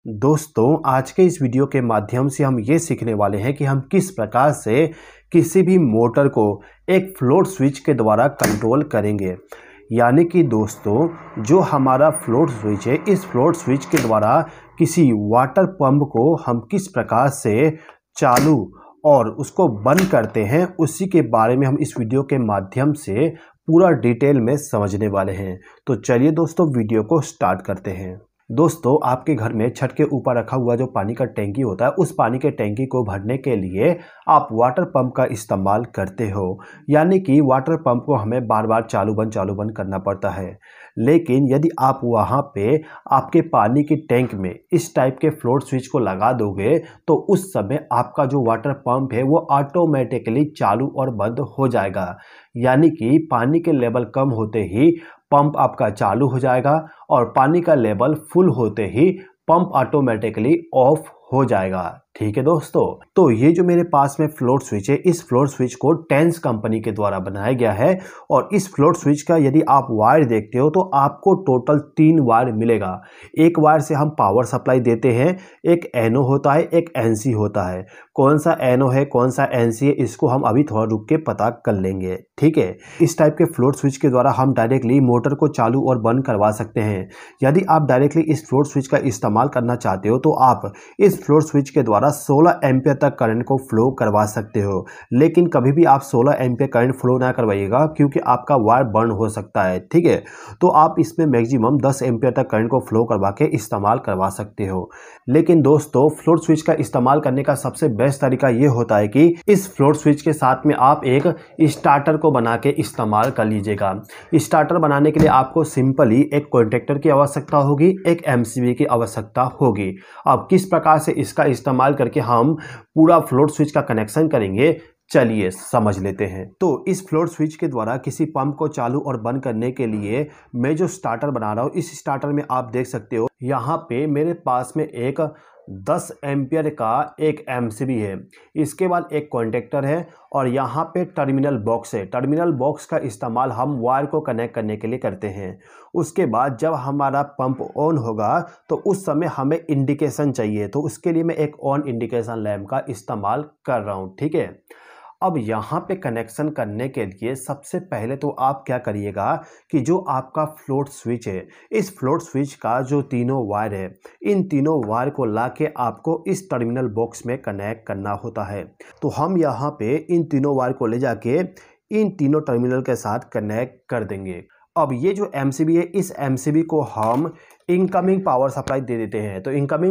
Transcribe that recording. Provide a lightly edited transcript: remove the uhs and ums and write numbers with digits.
दोस्तों, आज के इस वीडियो के माध्यम से हम ये सीखने वाले हैं कि हम किस प्रकार से किसी भी मोटर को एक फ्लोट स्विच के द्वारा कंट्रोल करेंगे। यानी कि दोस्तों, जो हमारा फ्लोट स्विच है, इस फ्लोट स्विच के द्वारा किसी वाटर पंप को हम किस प्रकार से चालू और उसको बंद करते हैं, उसी के बारे में हम इस वीडियो के माध्यम से पूरा डिटेल में समझने वाले हैं। तो चलिए दोस्तों, वीडियो को स्टार्ट करते हैं। दोस्तों, आपके घर में छत के ऊपर रखा हुआ जो पानी का टैंकी होता है, उस पानी के टैंकी को भरने के लिए आप वाटर पंप का इस्तेमाल करते हो। यानी कि वाटर पंप को हमें बार बार चालू बंद करना पड़ता है। लेकिन यदि आप वहाँ पे आपके पानी की टैंक में इस टाइप के फ्लोट स्विच को लगा दोगे, तो उस समय आपका जो वाटर पंप है वो ऑटोमेटिकली चालू और बंद हो जाएगा। यानी कि पानी के लेवल कम होते ही पंप आपका चालू हो जाएगा और पानी का लेवल फुल होते ही पंप ऑटोमेटिकली ऑफ हो जाएगा। ठीक है दोस्तों, तो ये जो मेरे पास में फ्लोट स्विच है, इस फ्लोट स्विच को टेंस कंपनी के द्वारा बनाया गया है। और इस फ्लोट स्विच का यदि आप वायर देखते हो तो आपको टोटल 3 वायर मिलेगा। एक वायर से हम पावर सप्लाई देते हैं, एक एनो होता है, एक एनसी होता है। कौन सा एनो है, कौन सा एनसी है, इसको हम अभी थोड़ा रुक के पता कर लेंगे। ठीक है, इस टाइप के फ्लोट स्विच के द्वारा हम डायरेक्टली मोटर को चालू और बंद करवा सकते हैं। यदि आप डायरेक्टली इस फ्लोट स्विच का इस्तेमाल करना चाहते हो तो आप इस फ्लोट स्विच के द्वारा 16 एम्पियर तक करंट को फ्लो करवा सकते हो। लेकिन कभी भी आप 16 एम्पियर करंट फ्लो ना करवाइएगा, क्योंकि आपका वायर बर्न हो सकता है। ठीक है, तो आप इसमें मैक्सिमम 10 एम्पियर तक करंट को फ्लो करवा के इस्तेमाल करवा सकते हो। लेकिन दोस्तों, फ्लोट स्विच का इस्तेमाल करने का सबसे बेस्ट तरीका ये होता है कि इस फ्लोट स्विच के साथ में आप एक स्टार्टर को बना के इस्तेमाल कर लीजिएगा। स्टार्टर बनाने के लिए आपको सिंपली एक कॉन्टैक्टर की आवश्यकता होगी, एक एमसीबी की आवश्यकता होगी। अब किस प्रकार से इसका इस्तेमाल करके हम पूरा फ्लोट स्विच का कनेक्शन करेंगे, चलिए समझ लेते हैं। तो इस फ्लोट स्विच के द्वारा किसी पंप को चालू और बंद करने के लिए मैं जो स्टार्टर बना रहा हूँ, इस स्टार्टर में आप देख सकते हो यहाँ पे मेरे पास में एक 10 एम्पियर का एक एमसीबी है। इसके बाद एक कॉन्टैक्टर है और यहाँ पे टर्मिनल बॉक्स है। टर्मिनल बॉक्स का इस्तेमाल हम वायर को कनेक्ट करने के लिए करते हैं। उसके बाद जब हमारा पंप ऑन होगा तो उस समय हमें इंडिकेशन चाहिए, तो उसके लिए मैं एक ऑन इंडिकेशन लैंप का इस्तेमाल कर रहा हूँ। ठीक है, अब यहाँ पे कनेक्शन करने के लिए सबसे पहले तो आप क्या करिएगा कि जो आपका फ्लोट स्विच है, इस फ्लोट स्विच का जो तीनों वायर है, इन तीनों वायर को लाके आपको इस टर्मिनल बॉक्स में कनेक्ट करना होता है। तो हम यहाँ पे इन तीनों वायर को ले जाके इन तीनों टर्मिनल के साथ कनेक्ट कर देंगे। अब ये जो एमसीबी है, इस एमसीबी को हम इनकमिंग पावर सप्लाई दे देते हैं। तो इनकमिंग